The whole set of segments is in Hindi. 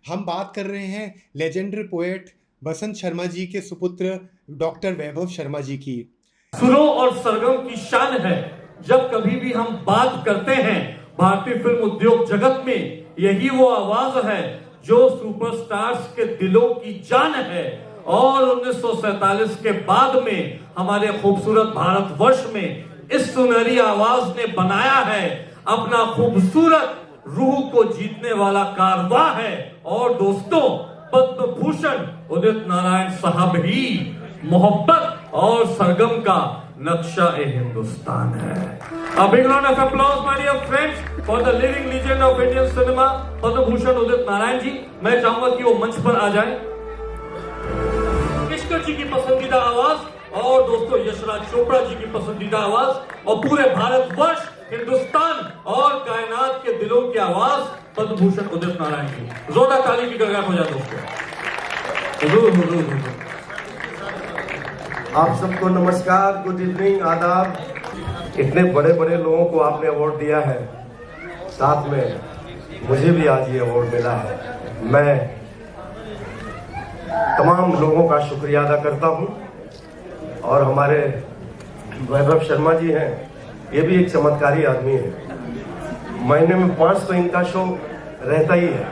हम बात कर रहे हैं लेजेंडरी पोएट बसंत शर्मा जी के सुपुत्र डॉक्टर वैभव शर्मा जी की। सुरों और सरगम की शान है। जब कभी भी हम बात करते हैं भारतीय फिल्म उद्योग जगत में, यही वो आवाज है जो सुपरस्टार्स के दिलों की जान है। और 1947 के बाद में हमारे खूबसूरत भारतवर्ष में इस सुनहरी आवाज ने बनाया है अपना खूबसूरत रूह को जीतने वाला कारवां है। और दोस्तों, पद्म भूषण उदित नारायण साहब ही मोहब्बत और सरगम का नक्शा ए हिंदुस्तान है। A big round of applause, my dear friends, for the living legend of Indian cinema, Padma Bhushan Udit Narayan ji. मैं चाहूंगा कि वो मंच पर आ जाएं। किशकर जी की पसंदीदा आवाज और दोस्तों यशराज चोपड़ा जी की पसंदीदा आवाज और पूरे भारतवर्ष, हिंदुस्तान और कायनात के दिलों की आवाज पद्म भूषण उदित नारायण जी। जोरदार ताली की गड़गड़ाहट हो जाए दोस्तों। हुजूर। आप सबको नमस्कार, गुड इवनिंग, आदाब। इतने बड़े बड़े लोगों को आपने अवार्ड दिया है, साथ में मुझे भी आज ये अवार्ड मिला है। मैं तमाम लोगों का शुक्रिया अदा करता हूँ। और हमारे वैभव शर्मा जी हैं, ये भी एक चमत्कारी आदमी है। महीने में 5 तो इनका शो रहता ही है।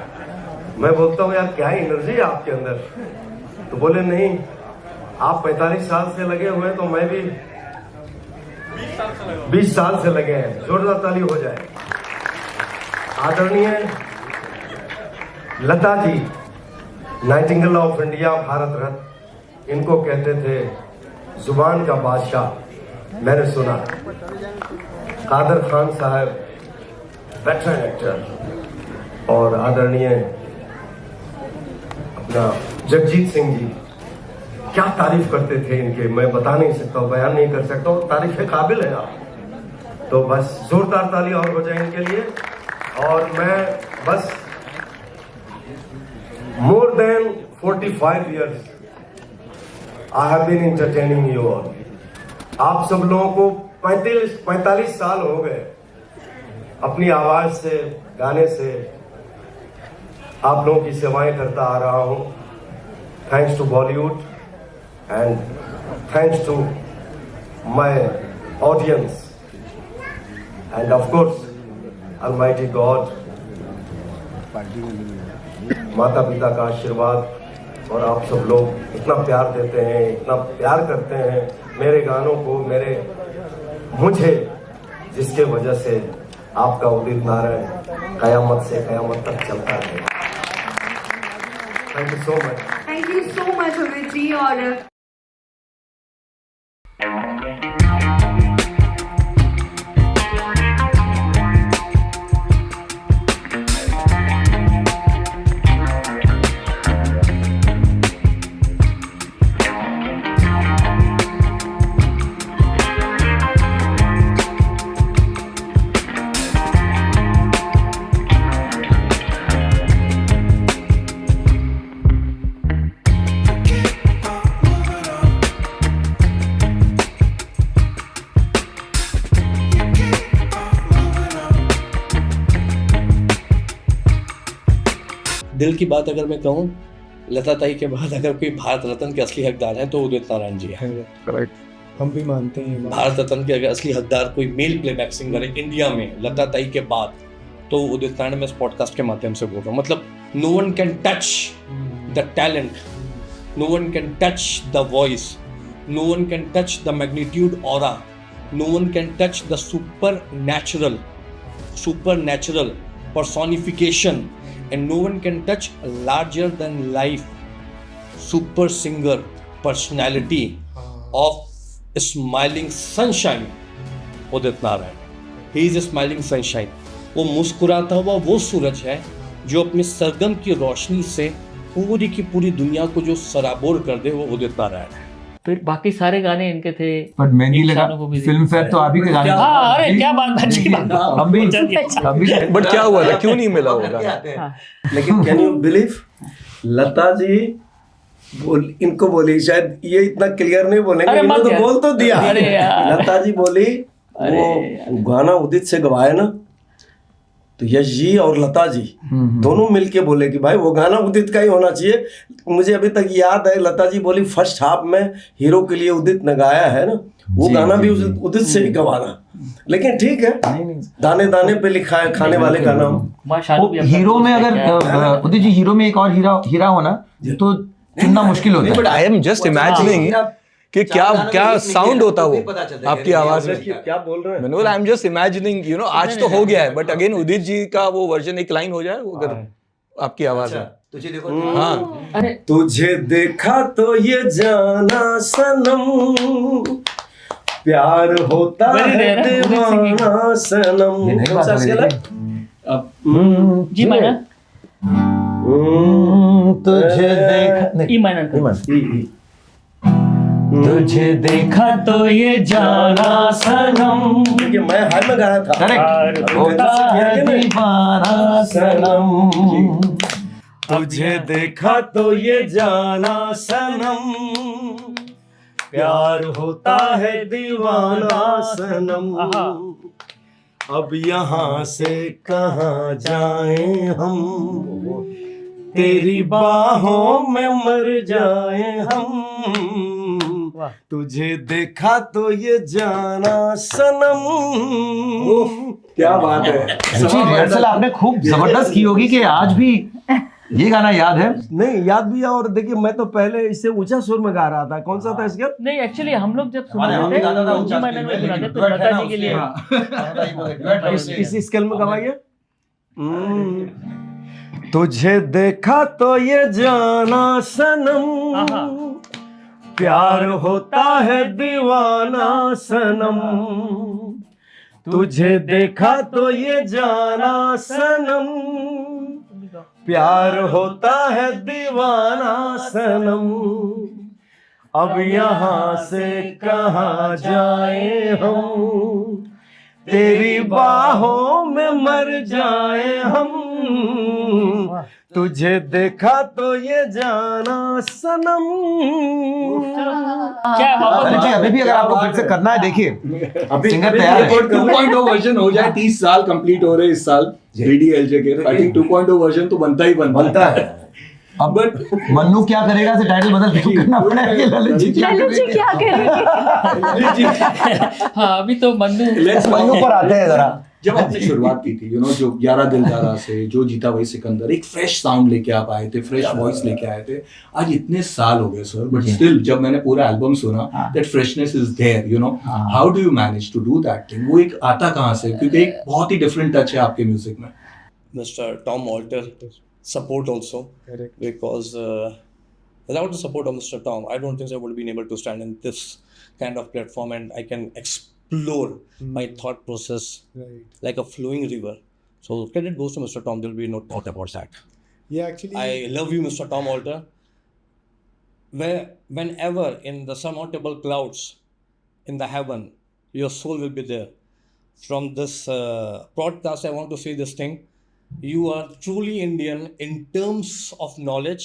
मैं बोलता हूँ यार क्या एनर्जी है आपके अंदर, तो बोले नहीं, आप 45 साल से लगे हुए हैं तो मैं भी 20 साल से लगे हैं। जोरदार ताली हो जाए। आदरणीय Lata ji, Nightingale of India, Bharat Ratna, इनको कहते थे जुबान का बादशाह। मैंने सुना कादर खान साहब, वेटरन एक्टर, और आदरणीय अपना जगजीत सिंह जी, क्या तारीफ करते थे इनके, मैं बता नहीं सकता, बयान नहीं कर सकता। तारीफ के काबिल है आप, तो बस जोरदार ताली और हो जाए इनके लिए। और मैं बस more than 45 years I have been entertaining you all. आप सब लोगों को 45 साल हो गए अपनी आवाज से, गाने से आप लोगों की सेवाएं करता आ रहा हूं। Thanks to Bollywood and thanks to my audience and of course Almighty God, माता पिता का आशीर्वाद। और आप सब लोग इतना प्यार देते हैं, इतना प्यार करते हैं मेरे गानों को, मुझे, जिसके वजह से आपका उदित नारायण कयामत से कयामत तक चलता है। Thank you so much. Thank you so much Udit ji. और दिल की बात अगर मैं कहूँ, लता ताई के बाद अगर कोई भारत रत्न के असली हकदार हैं तो उदित नारायण जी हैं। करेक्ट, हम भी मानते हैं। भारत रत्न के अगर असली हकदार कोई मेल प्लेबैक सिंगर है इंडिया में लता ताई के बाद, तो उदित नारायण। मैं इस पॉडकास्ट के माध्यम से बोल रहा हूँ। मतलब no one can touch the talent, no one can touch the voice, no one can touch the magnitude aura, no one can touch the supernatural personification, and no one can touch a larger than life super singer personality of smiling sunshine, Udit Narayan. He is a smiling sunshine। वो मुस्कुराता हुआ वो सूरज है जो अपने सरगम की रोशनी से पूरी की पूरी दुनिया को जो सराबोर कर दे, वो उदित नारायण है। फिर बाकी सारे गाने इनके थे, पर मैं नहीं लगा फिल्म फेयर तो आप ही के गाने। हाँ, अरे क्या बात, अच्छी बात। हम भी बट क्या हुआ था, क्यों नहीं मिला होगा? लेकिन can you believe, Lata ji इनको बोली, शायद ये इतना क्लियर नहीं बोलेंगे, इन्होंने तो बोल तो दिया। लता जी बोली वो गाना उदित से गवाया ना, तो यश जी और लता जी दोनों मिलके बोले कि भाई वो गाना उदित का ही होना चाहिए। मुझे अभी तक याद है लता जी बोली फर्स्ट हाफ में हीरो के लिए उदित ने गाया है ना, वो गाना भी उदित से ही गवाना। लेकिन ठीक है, दाने दाने पे लिखा है खाने वाले का नाम। हीरो में अगर उदित जी हीरो में एक और हीरा होना तो चुनना मुश्किल होता है। But I am just imagining कि क्या साउंड होता वो आपकी आवाज में। क्या बोल रहे हैं? मैंने बोला I am just imagining, you know, आज तो हो गया है बट अगेन उदित जी का वो वर्जन एक लाइन हो जाए वो अगर आपकी आवाज में। तुझे देखो, हाँ, तुझे देखा तो ये जाना सनम, प्यार होता है दीवाना सनम। कौन सा स्केल है? जी माइनर, तुझे देखा ई माइनर, तुझे देखा तो ये जाना सनम, देखिए मैं हाई में गाया था। करेक्ट, होता है दीवाना सनम, तुझे देखा तो ये जाना सनम, प्यार होता है दीवाना सनम, अब यहाँ से कहाँ जाएं हम, तेरी बाहों में मर जाएं हम, तुझे देखा तो ये जाना सनम। क्या बात है। रिहर्सल आपने खूब जबरदस्त की होगी कि आज भी ये गाना याद है। नहीं याद भी है, और देखिए मैं तो पहले इससे ऊंचा सुर में गा रहा था। कौन सा था इसका? नहीं एक्चुअली हम लोग जब सुनाते थे जी माइनर में सुनाते तो लता जी के लिए इस स्केल में गवाइए। तुझे देखा तो ये जाना सनम, प्यार होता है दीवाना सनम, तुझे देखा तो ये जाना सनम, प्यार होता है दीवाना सनम, अब यहाँ से कहाँ जाए हम, तेरी बाहों में मर जाए हम, तुझे देखा तो ये जाना सनम। अरे जी अभी भी अगर आपको फिर से करना है देखिए सिंगर तैयार है। 2.0 वर्जन हो जाए, 30 साल कंप्लीट हो रहे इस साल डीडीएलजे के, आई थिंक 2.0 वर्जन तो बनता ही बनता है। अब मन्नू क्या करेगा से टाइटल बदल करना पड़ेगा। ललित जी क्या करेंगे? हाँ अभी तो मन्नू पर आते हैं जरा। जब आपने शुरुआत की थी, जो 11 दिलदारा से, जो जीता वही सिकंदर, एक फ्रेश साउंड लेके आप आए थे, फ्रेश वॉइस लेके आए थे। आज इतने साल हो गए सर, बट स्टिल जब मैंने पूरा एल्बम सुना, that freshness is there, how do you manage to do that thing? वो एक आता कहाँ से? क्योंकि एक बहुत ही डिफरेंट टच है आपके म्यूजिक में। Mr. Tom Alter support also. Correct. Because without the support of Mr. Tom, I don't think I would have been able to stand in this kind of platform and I can explore my thought process like a flowing river. So credit goes to Mr. Tom. There will be no doubt about that. Yeah, actually, I love you, Mr. Tom Alter. Whenever in the surmountable clouds in the heaven, your soul will be there. From this broadcast, I want to say this thing. You are truly Indian in terms of knowledge.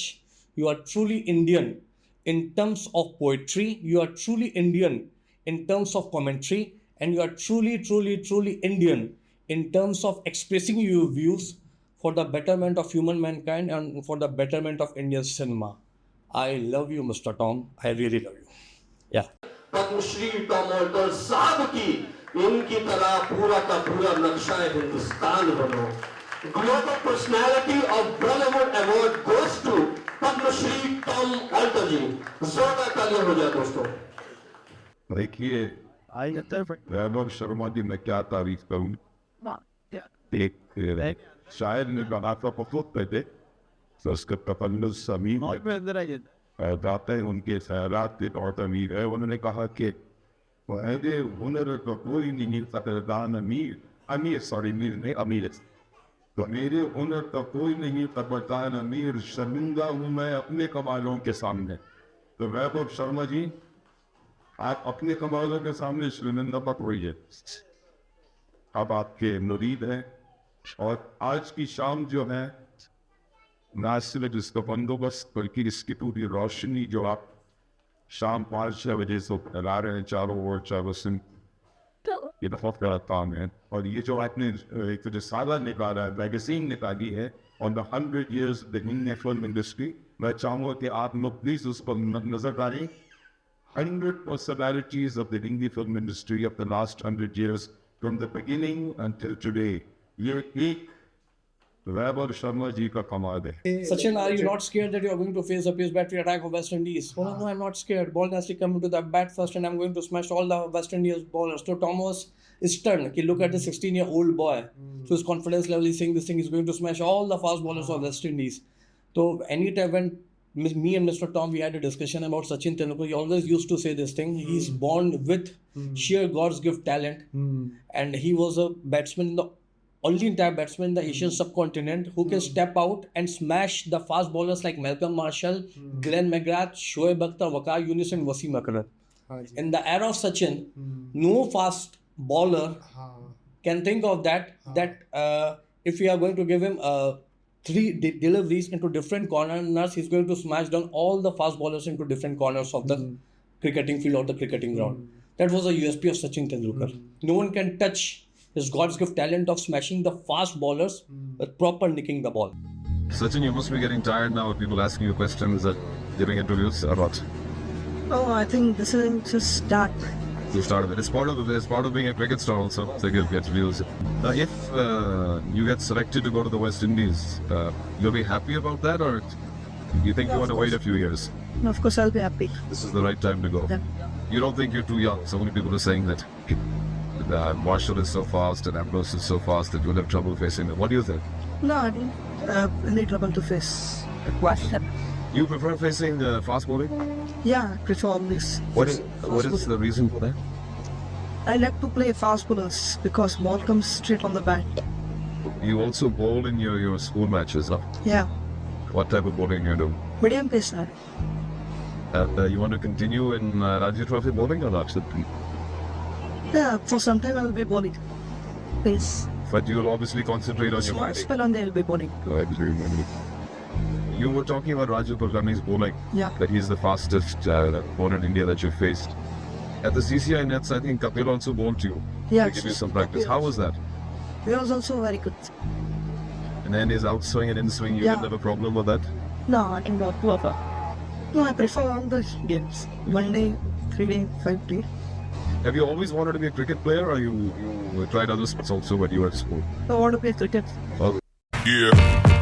You are truly Indian in terms of poetry. You are truly Indian in terms of commentary. And you are truly, truly, truly Indian in terms of expressing your views for the betterment of human mankind and for the betterment of Indian cinema. I love you, Mr. Tom. I really love you. Yeah. Padma Shri Tom Alter साहब की इनकी तरह पूरा का पूरा नक्शा हिंदुस्तान बनो। Global Personality of Bollywood Award goes to Padmashri Tom Alter ji. जोरदार तालियां हो जाए दोस्तों। देखिए वैभव शर्मा जी मैं क्या तारीफ करूं। एक शायर ने कहा था बहुत पहले, संस्कृत का समीर गाते हैं उनके ख्यालात के तौर तमीर है। उन्होंने कहा कि हुनर तो कोई नहीं कदरदान अमीर तो मेरे हुनर तो कोई नहीं कदरदान अमीर, शर्मिंदा हूँ मैं अपने कमालों के सामने। तो वैभव शर्मा जी आप अपने कमालों के सामने शर्मिंदा मत होइए, अब आपके मुरीद हैं। और आज की शाम जो है ना सिर्फ इसका बंदोबस्त बल्कि इसकी पूरी रोशनी जो आप शाम 5-6 बजे से फैला रहे हैं चारों ओर, चारों सिम, ये बहुत बड़ा काम है। और ये जो आपने एक तो जो सारा निकाला है, मैगजीन निकाली है on the 100 years of the Indian film industry, मैं चाहूँगा कि आप लोग प्लीज उस पर नजर डालें। 100 personalities of the Hindi film industry of the last 100 years from the beginning until today. ये एक वैभव शर्मा जी का कमाल है। Sachin, are you not scared that you are going to face a pace battery attack of West Indies? Oh, no, I'm not scared. Ball has to come into the bat first, and I'm going to smash all the West Indies bowlers. So Thomas is stunned. Look at the 16-year-old boy. So his confidence level is saying this thing is going to smash all the fast bowlers of West Indies. So anytime when me and Mr. Tom, we had a discussion about Sachin Tendulkar, he always used to say this thing. He's born with sheer God's gift talent, and he was a batsman, the only entire batsman in the Asian subcontinent who can step out and smash the fast bowlers like Malcolm Marshall, Glenn McGrath, Shoaib Akhtar, Waqar Younis and Wasim Akram. In the era of Sachin, no fast bowler can think of that if we are going to give him 3 deliveries into different corners, he's going to smash down all the fast bowlers into different corners of the cricketing field or the cricketing ground. That was a USP of Sachin Tendulkar. No one can touch his God's gift talent of smashing the fast bowlers with proper nicking the ball. Sachin, you must be getting tired now of people asking you questions and giving interviews or what? Oh, I think this is just start. You started it. It's part of being a cricket star also. So you'll get views. If you get selected to go to the West Indies, you'll be happy about that, or you think you want to wait a few years? No, of course, I'll be happy. This is the right time to go. Yeah. You don't think you're too young? So many people are saying that Marshall is so fast and Ambrose is so fast that you'll have trouble facing them. What do you think? No, I didn't any trouble to face. What? You prefer facing fast bowling? Yeah, I prefer this. What is the reason for that? I like to play fast bowlers because ball comes straight on the bat. You also bowl in your school matches, huh? Yeah, What type of bowling you do? medium pace sir. And you want to continue in Ranji Trophy bowling or not? Yeah, for some time I'll be bowling. Pace. But you'll obviously concentrate on your Small batting. spell on there I'll be bowling. You were talking about Raju Kulkarni's bowling. Yeah. That he's the fastest bowler in India that you faced. At the CCI nets, I think Kapil also bowled you. Yeah. To give you some practice. How was that? He was also very good. And then his outswing and in-swing, you Yeah. didn't have a problem with that? No, I think not proper. No, I prefer all the games. 1 day, 3 day, 5 day. Have you always wanted to be a cricket player, or you tried other sports also when you were at school? I want to play cricket. Well, Yeah.